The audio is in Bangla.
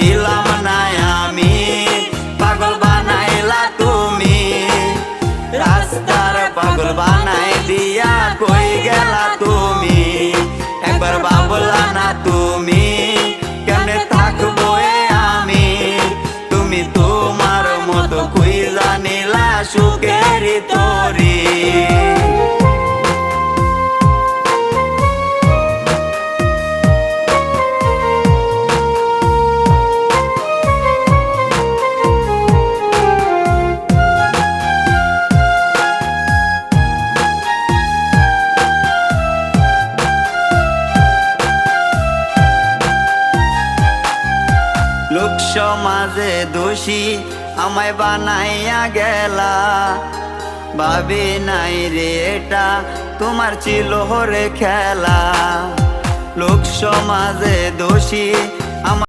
ছিলাম না আমি, পাগল বানাইলা তুমি। রাস্তার পাগল বানাই দিয়া কই গেলা তুমি, একবার ভাবলা না তুমি কেমনে থাকবো আমি। তুমি তোমার মতো খুইজা নিলা সুখের তরি। লোক সমাজে দোষী আমায় বানাইয়া গেলা, ভাবি নাই রে এটা তোমার ছিল রে খেলা। লোক সমাজে দোষী